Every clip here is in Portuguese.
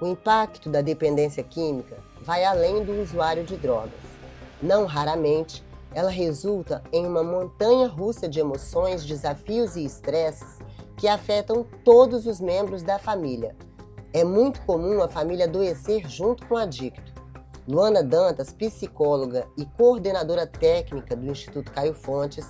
O impacto da dependência química vai além do usuário de drogas. Não raramente, ela resulta em uma montanha-russa de emoções, desafios e estresses que afetam todos os membros da família. É muito comum a família adoecer junto com o adicto. Luana Dantas, psicóloga e coordenadora técnica do Instituto Caio Fontes,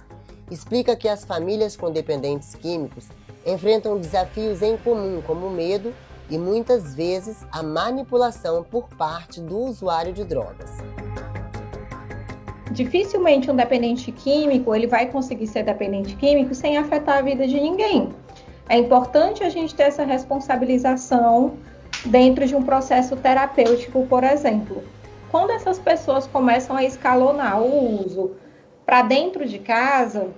explica que as famílias com dependentes químicos enfrentam desafios em comum, como o medo e, muitas vezes, a manipulação por parte do usuário de drogas. Dificilmente um dependente químico ele vai conseguir ser dependente químico sem afetar a vida de ninguém. É importante a gente ter essa responsabilização dentro de um processo terapêutico, por exemplo. Quando essas pessoas começam a escalonar o uso para dentro de casa,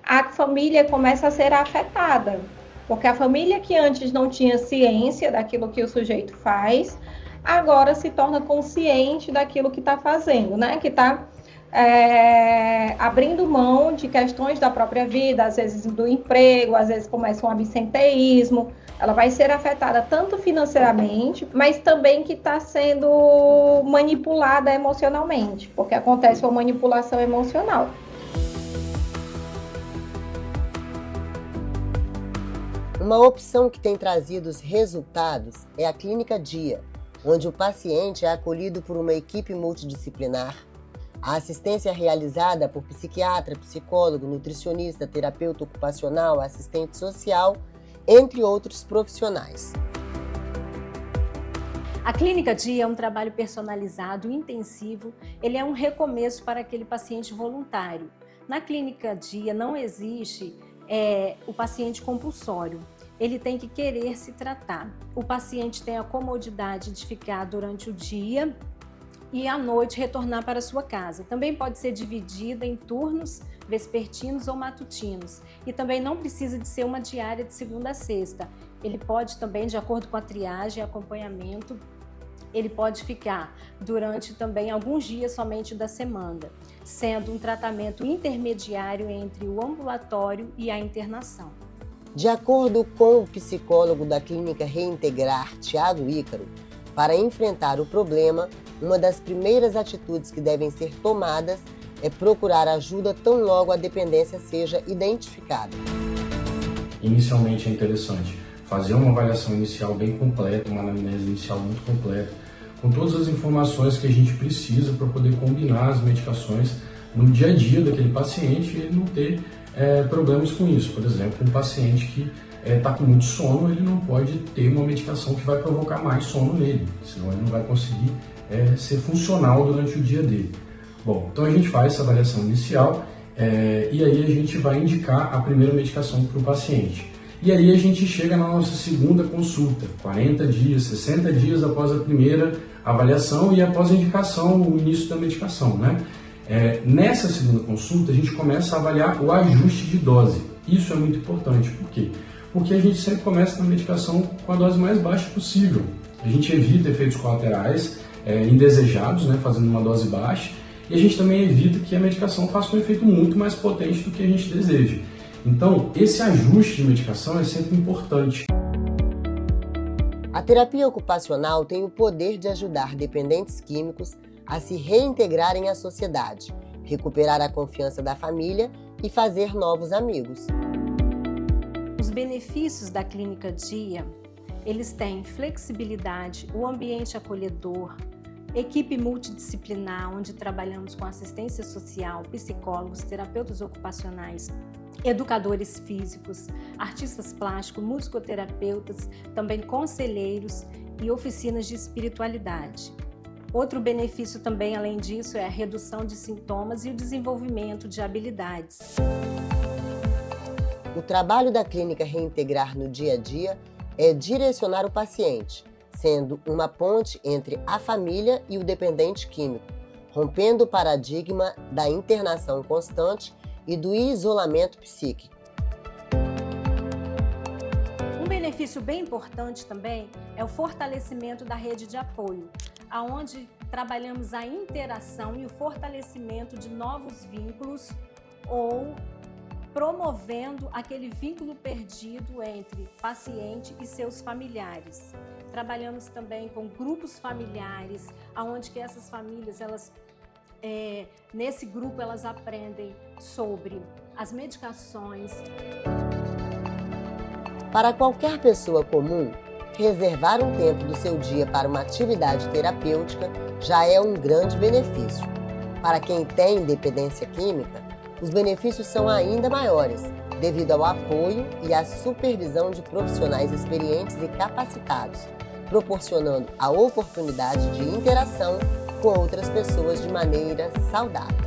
a família começa a ser afetada. Porque a família que antes não tinha ciência daquilo que o sujeito faz, agora se torna consciente daquilo que está fazendo, né? Que está abrindo mão de questões da própria vida, às vezes do emprego, às vezes começa um absenteísmo. Ela vai ser afetada tanto financeiramente, mas também que está sendo manipulada emocionalmente, porque acontece uma manipulação emocional. Uma opção que tem trazido os resultados é a Clínica Dia, onde o paciente é acolhido por uma equipe multidisciplinar. A assistência é realizada por psiquiatra, psicólogo, nutricionista, terapeuta ocupacional, assistente social, entre outros profissionais. A Clínica Dia é um trabalho personalizado, intensivo, ele é um recomeço para aquele paciente voluntário. Na Clínica Dia não existe o paciente compulsório, ele tem que querer se tratar. O paciente tem a comodidade de ficar durante o dia e à noite retornar para a sua casa. Também pode ser dividida em turnos vespertinos ou matutinos. E também não precisa de ser uma diária de segunda a sexta. Ele pode também, de acordo com a triagem e acompanhamento, ele pode ficar durante também alguns dias somente da semana, sendo um tratamento intermediário entre o ambulatório e a internação. De acordo com o psicólogo da Clínica Reintegrar, Thiago Ícaro, para enfrentar o problema, uma das primeiras atitudes que devem ser tomadas é procurar ajuda tão logo a dependência seja identificada. Inicialmente é interessante fazer uma avaliação inicial bem completa, uma anamnese inicial muito completa, com todas as informações que a gente precisa para poder combinar as medicações no dia a dia daquele paciente e ele não ter problemas com isso. Por exemplo, um paciente que está com muito sono, ele não pode ter uma medicação que vai provocar mais sono nele, senão ele não vai conseguir ser funcional durante o dia dele. Bom, então a gente faz essa avaliação inicial e aí a gente vai indicar a primeira medicação para o paciente. E aí a gente chega na nossa segunda consulta, 40 dias, 60 dias após a primeira avaliação e após a indicação, o início da medicação, né? Nessa segunda consulta a gente começa a avaliar o ajuste de dose. Isso é muito importante, por quê? Porque a gente sempre começa na medicação com a dose mais baixa possível. A gente evita efeitos colaterais indesejados, né, fazendo uma dose baixa, e a gente também evita que a medicação faça um efeito muito mais potente do que a gente deseja. Então, esse ajuste de medicação é sempre importante. A terapia ocupacional tem o poder de ajudar dependentes químicos a se reintegrarem à sociedade, recuperar a confiança da família e fazer novos amigos. Os benefícios da Clínica Dia, eles têm flexibilidade, o ambiente acolhedor, equipe multidisciplinar, onde trabalhamos com assistência social, psicólogos, terapeutas ocupacionais, educadores físicos, artistas plásticos, musicoterapeutas, também conselheiros e oficinas de espiritualidade. Outro benefício também, além disso, é a redução de sintomas e o desenvolvimento de habilidades. O trabalho da Clínica Reintegrar no dia a dia é direcionar o paciente, sendo uma ponte entre a família e o dependente químico, rompendo o paradigma da internação constante e do isolamento psíquico. Um benefício bem importante também é o fortalecimento da rede de apoio, aonde trabalhamos a interação e o fortalecimento de novos vínculos ou promovendo aquele vínculo perdido entre paciente e seus familiares. trabalhamos também com grupos familiares, onde que essas famílias, nesse grupo, elas aprendem sobre as medicações. Para qualquer pessoa comum, reservar um tempo do seu dia para uma atividade terapêutica já é um grande benefício. Para quem tem dependência química, os benefícios são ainda maiores, devido ao apoio e à supervisão de profissionais experientes e capacitados, proporcionando a oportunidade de interação com outras pessoas de maneira saudável.